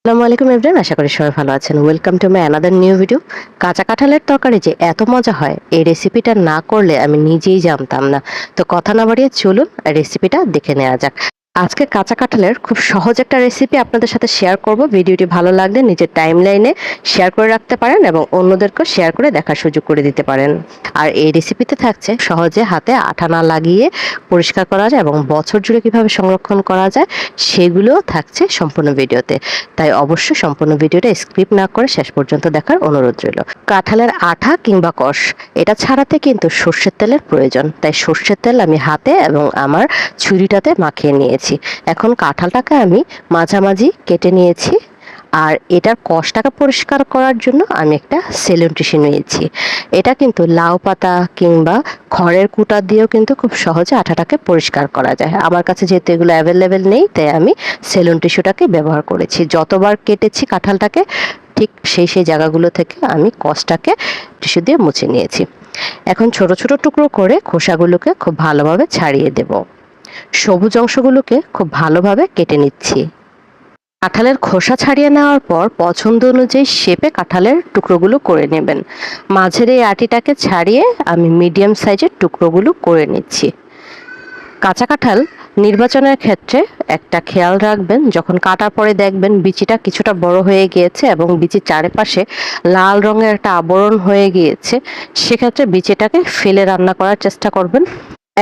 আসসালামু আলাইকুম এভরিওয়ান, আশা করি সবাই ভালো আছেন। Welcome to my another new video. কাঁচা কাঁঠালের তরকারি যে এত মজা হয়, এই রেসিপিটা না করলে আমি নিজেই জানতাম না। তো কথা না বাড়িয়ে চলুন রেসিপিটা দেখে নেওয়া যাক। আজকে কাঁচা কাঁঠালের খুব সহজ একটা রেসিপি আপনাদের সাথে শেয়ার করব। ভিডিওটি ভালো লাগলে নিজের টাইমলাইনে শেয়ার করে রাখতে পারেন এবং অন্যদেরকেও শেয়ার করে দেখার সুযোগ করে দিতে পারেন। আর এই রেসিপিতে থাকছে সহজে হাতে আঠা না লাগিয়ে পরিষ্কার করা যায় এবং বছর জুড়ে কিভাবে সংরক্ষণ করা যায় সেগুলোও থাকছে সম্পূর্ণ ভিডিওতে। তাই অবশ্যই সম্পূর্ণ ভিডিওটা স্কিপ না করে শেষ পর্যন্ত দেখার অনুরোধ রইল। কাঁঠালের আঠা কিংবা কষ এটা ছাড়াতে কিন্তু সর্ষের তেলের প্রয়োজন, তাই সর্ষের তেল আমি হাতে এবং আমার ছুরিটাতে মাখিয়ে নিয়েছি। এখন কাঁঠালটাকে আমি মাঝামাঝি কেটে নিয়েছি। আর এটার কষটাকে পরিষ্কার করার জন্য আমি একটা সেলুন টিস্যু নিয়েছি। এটা কিন্তু লাউ পাতা কিংবা খড়ের কুটা দিয়েও কিন্তু খুব সহজে আঠাটাকে পরিষ্কার করা যায়। আমার কাছে যেহেতু এগুলো অ্যাভেলেবেল নেই, তাই আমি সেলুন টিস্যুটাকে ব্যবহার করেছি। যতবার কেটেছি কাঁঠালটাকে ঠিক সেই জায়গাগুলো থেকে আমি কষটাকে টিস্যু দিয়ে মুছে নিয়েছি। এখন ছোট ছোট টুকরো করে খোসাগুলোকে খুব ভালোভাবে ছাড়িয়ে দেব। সবুজ অংশগুলোকে খুব ভালোভাবে কেটে নিচ্ছি। কাঁঠালের খোসা ছাড়িয়ে নেওয়ার পর পছন্দ অনুযায়ী শেপে কাঁঠালের টুকরোগুলো করে নেবেন। মাঝের এই আটিটাকে ছাড়িয়ে আমি মিডিয়াম সাইজের টুকরোগুলো করে নিচ্ছি। কাঁচা কাঁঠাল নির্বাচনের ক্ষেত্রে একটা খেয়াল রাখবেন, যখন কাটার পরে দেখবেন বিচিটা কিছুটা বড় হয়ে গিয়েছে এবং বিচির চারপাশে লাল রঙের একটা আবরণ হয়ে গিয়েছে, সেক্ষেত্রে বিচিটাকে ফেলে রান্না করার চেষ্টা করবেন।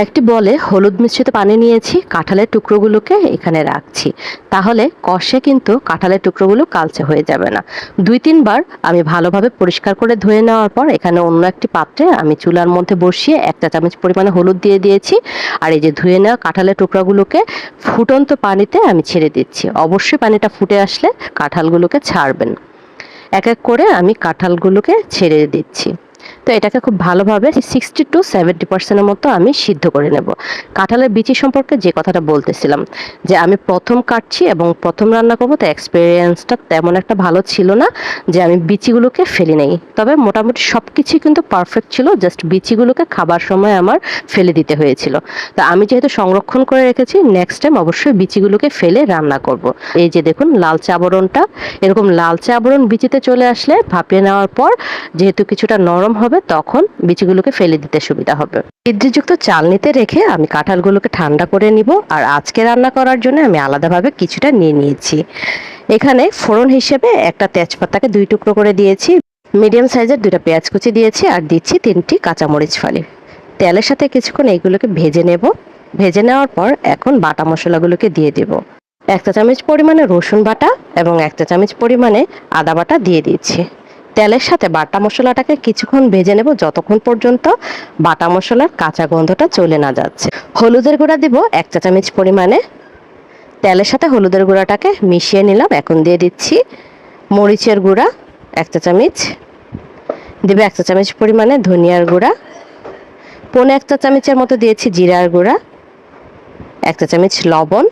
একটি বলে হলুদ মিশ্রিত পানি নিয়েছি, কাঁঠালের টুকরোগুলোকে এখানে রাখছি, তাহলে কষে কিন্তু কাঁঠালের টুকরোগুলো কালচে হয়ে যাবে না। 2-3 বার আমি ভালোভাবে পরিষ্কার করে ধুয়ে নেওয়ার পর এখানে অন্য একটি পাত্রে আমি চুলার মধ্যে বসিয়ে 1 চা চামচ পরিমাণে হলুদ দিয়ে দিয়েছি। আর এই যে ধুয়ে নেওয়া কাঁঠালের টুকরাগুলোকে ফুটন্ত পানিতে আমি ছেড়ে দিচ্ছি। অবশ্যই পানিটা ফুটে আসলে কাঁঠালগুলোকে ছাড়বেন। এক এক করে আমি কাঁঠালগুলোকে ছেড়ে দিচ্ছি। তো এটাকে খুব ভালোভাবে 60-70% মতো আমি সিদ্ধ করে নেব। কাঁঠালের বিচি সম্পর্কে যে কথাটা বলতেছিলাম, যে আমি প্রথম কাটছি এবং প্রথম রান্না করবো, তো এক্সপিরিয়েন্সটা তেমন একটা ভালো ছিল না যে আমি বিচিগুলোকে ফেলি নাই। তবে মোটামুটি সব কিছুই কিন্তু পারফেক্ট ছিল, জাস্ট বিচিগুলোকে খাবার সময় আমার ফেলে দিতে হয়েছিল। তো আমি যেহেতু সংরক্ষণ করে রেখেছি, নেক্সট টাইম অবশ্যই বিচিগুলোকে ফেলে রান্না করব। এই যে দেখুন লালচে আবরণটা, এরকম লালচে আবরণ বিচিতে চলে আসলে ভাপিয়ে নেওয়ার পর যেহেতু কিছুটা নরম হবে, তখন বিচিগুলোকে ফেলে দিতে সুবিধা হবে। ছিদ্রযুক্ত চালনিতে রেখে আমি কাঁঠালগুলোকে ঠান্ডা করে নিব। আর আজকে রান্না করার জন্য আমি আলাদাভাবে কিছুটা নিয়ে নিয়েছি। এখানে ফোড়ন হিসেবে একটা তেজপাতাকে 2 টুকরো করে দিয়েছি, মিডিয়াম সাইজের 2টা পেঁয়াজ কুচি দিয়েছি, আর দিচ্ছি 3টি কাঁচামরিচ ফালি। তেলের সাথে কিছুক্ষণ এইগুলোকে ভেজে নেব। ভেজে নেওয়ার পর এখন বাটা মশলাগুলোকে দিয়ে দেব। 1 চা চামচ পরিমাণে রসুন বাটা এবং 1 চা চামচ পরিমাণে আদা বাটা দিয়ে দিচ্ছি। তেলের সাথে বাটা মশলাটাকে কিছুক্ষণ ভেজে নেব, যতক্ষণ পর্যন্ত বাটা মশলার কাঁচা গন্ধটা চলে না যাচ্ছে। হলুদের গুঁড়া দিব 1 চা চামচ পরিমাণে। তেলের সাথে হলুদের গুঁড়াটাকে মিশিয়ে নিলাম। এখন দিয়ে দিচ্ছি মরিচের গুঁড়া 1 চা চামচ, দেবে 1 চা চামচ পরিমাণে ধনিয়ার গুঁড়া, 1/4 চা চামচের মতো দিয়েছি জিরার গুঁড়া, 1 চা চামচ লবণ।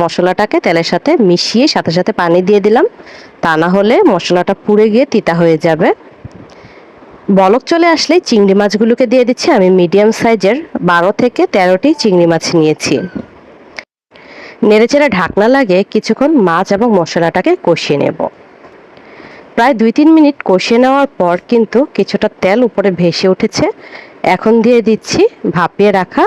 মশলাটাকে তেলের সাথে মিশিয়ে সাথে সাথে পানি দিয়ে দিলাম, তা না হলে মশলাটা পুড়ে গিয়ে তিতা হয়ে যাবে। বলক চলে আসলে চিংড়ি মাছগুলোকে দিয়ে দিচ্ছি। আমি মিডিয়াম সাইজের 12 থেকে 13টি চিংড়ি মাছ নিয়েছি। নেড়েচেড়ে ঢাকনা লাগিয়ে কিছুক্ষণ মাছ এবং মশলাটাকে কষিয়ে নেব। প্রায় 2-3 মিনিট কষিয়ে নেওয়ার পর কিন্তু কিছুটা তেল উপরে ভেসে উঠেছে। এখন দিয়ে দিচ্ছি ভাপিয়ে রাখা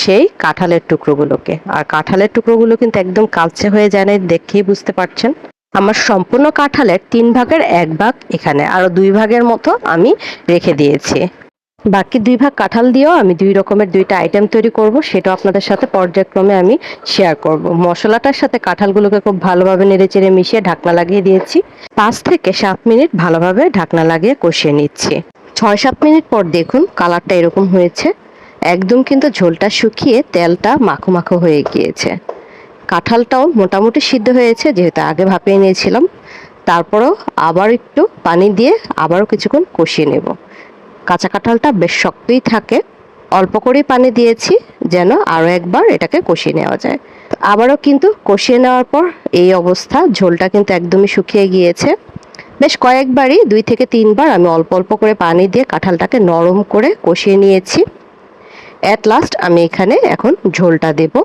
সেই কাঁঠালের টুকরোগুলোকে। আর কাঁঠালের টুকরোগুলো কিন্তু একদম কালচে হয়ে যায় না, দেখেই বুঝতে পারছেন। আমার সম্পূর্ণ কাঁঠালের 3 ভাগের 1 ভাগ এখানে, আরো 2 ভাগের মতো আমি রেখে দিয়েছি। বাকি 2 ভাগ কাঁঠাল দিয়েও আমি 2 রকমের 2টা আইটেম তৈরি করব, সেটাও আপনাদের সাথে পর্যায়ক্রমে আমি শেয়ার করব। মশলাটার সাথে কাঁঠালগুলোকে খুব ভালোভাবে নেড়েচেড়ে মিশিয়ে ঢাকনা লাগিয়ে দিয়েছি। 5 থেকে 7 মিনিট ভালোভাবে ঢাকনা লাগিয়ে কষিয়ে নিচ্ছি। 6-7 মিনিট পর দেখুন কালারটা এরকম হয়েছে। একদম কিন্তু ঝোলটা শুকিয়ে তেলটা মাখো মাখো হয়ে গিয়েছে। কাঁঠালটাও মোটামুটি সিদ্ধ হয়েছে, যেহেতু আগে ভাপিয়ে নিয়েছিলাম। তারপরও আবার একটু পানি দিয়ে আবারও কিছুক্ষণ কষিয়ে নেব। কাঁচা কাঁঠালটা বেশ শক্তই থাকে, অল্প করেই পানি দিয়েছি যেন আরও একবার এটাকে কষিয়ে নেওয়া যায়। আবারও কিন্তু কষিয়ে নেওয়ার পর এই অবস্থা, ঝোলটা কিন্তু একদমই শুকিয়ে গিয়েছে। বেশ কয়েকবারই 2 থেকে 3 বার আমি অল্প অল্প করে পানি দিয়ে কাঁঠালটাকে নরম করে কষিয়ে নিয়েছি। অ্যাট লাস্ট আমি এখানে এখন ঝোলটা দেব।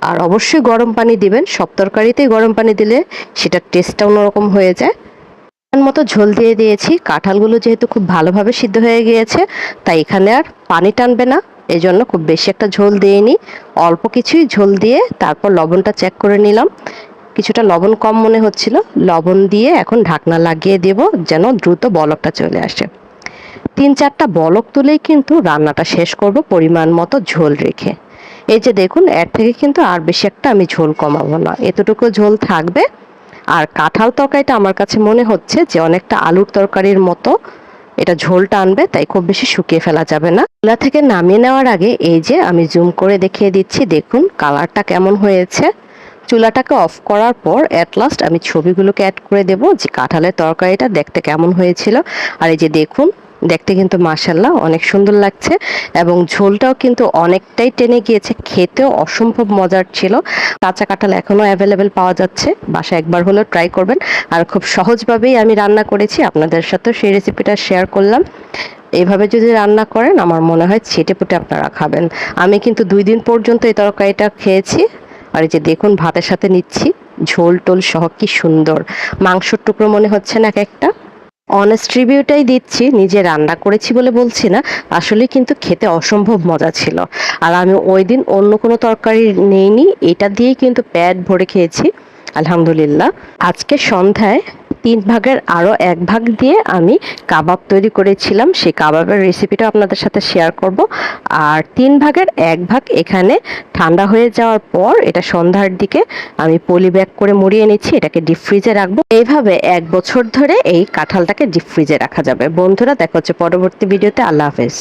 আর অবশ্যই গরম পানি দিবেন, সব তরকারিতেই গরম পানি দিলে সেটার টেস্টটা অন্যরকম হয়ে যায়। মতো ঝোল দিয়ে দিয়েছি, কাঁঠালগুলো যেহেতু খুব ভালোভাবে সিদ্ধ হয়ে গিয়েছে তাই এখানে আর পানি টানবে না, এই জন্য খুব বেশি একটা ঝোল দিইনি, অল্প কিছুই ঝোল দিয়ে তারপর লবণটা চেক করে নিলাম। কিছুটা লবণ কম মনে হচ্ছিল, লবণ দিয়ে এখন ঢাকনা লাগিয়ে দেব যেন দ্রুত বলকটা চলে আসে। 3-4টা বলক তুলেই কিন্তু রান্নাটা শেষ করব পরিমাণ মতো ঝোল রেখে। এই যে দেখুন, এর থেকে কিন্তু আর বেশি একটা আমি ঝোল কমাবো না, এতটুকু ঝোল থাকবে। আর কাঁঠাল তরকারিটা আমার কাছে মনে হচ্ছে যে অনেকটা আলুর তরকারির মতো এটা ঝোল টানবে, তাই খুব বেশি শুকিয়ে ফেলা যাবে না। চুলা থেকে নামিয়ে নেওয়ার আগে এই যে আমি জুম করে দেখিয়ে দিচ্ছি, দেখুন কালারটা কেমন হয়েছে। চুলাটাকে অফ করার পর এট লাস্ট আমি ছবিগুলোকে অ্যাড করে দেব যে কাঁঠালের তরকারিটা দেখতে কেমন হয়েছিল। আর এই যে দেখুন, দেখতে কিন্তু মাশাআল্লাহ অনেক সুন্দর লাগছে এবং ঝোলটাও কিন্তু অনেকটাই টেনে গিয়েছে, খেতেও অসম্ভব মজার ছিল। কাঁচা কাঁঠাল এখনো অ্যাভেলেবেল পাওয়া যাচ্ছে, বাসায় একবার হলেও ট্রাই করবেন। আর খুব সহজভাবেই আমি রান্না করেছি, আপনাদের সাথেও সেই রেসিপিটা শেয়ার করলাম। এইভাবে যদি রান্না করেন আমার মনে হয় ছেটেপুটে আপনারা খাবেন। আমি কিন্তু 2 দিন পর্যন্ত এই তরকারিটা খেয়েছি। আর এই যে দেখুন ভাতের সাথে নিচ্ছি, ঝোল টোল সহ কি সুন্দর, মাংসর টুকরো মনে হচ্ছে না এক একটা। অনেস্ট রিভিউটাই দিচ্ছি, নিজে রান্না করেছি বলে বলছি না, আসলে কিন্তু খেতে অসম্ভব মজা ছিল। আর আমি ওই দিন অন্য কোনো তরকারি নেইনি, এটা দিয়েই কিন্তু পেট ভরে খেয়েছি আলহামদুলিল্লাহ। আজকে সন্ধ্যায় 3 ভাগের আরও 1 ভাগ দিয়ে আমি কাবাব তৈরি করেছিলাম, সেই কাবাবের রেসিপিটা আপনাদের সাথে শেয়ার করব। আর 3 ভাগের 1 ভাগ এখানে ঠান্ডা হয়ে যাওয়ার পর এটা সন্ধ্যার দিকে আমি পলি ব্যাগ করে মুড়িয়ে নিচ্ছি, এটাকে ডিপ ফ্রিজে রাখবো। এইভাবে 1 বছর ধরে এই কাঁঠালটাকে ডিপ ফ্রিজে রাখা যাবে। বন্ধুরা, দেখা হচ্ছে পরবর্তী ভিডিওতে। আল্লাহ হাফেজ।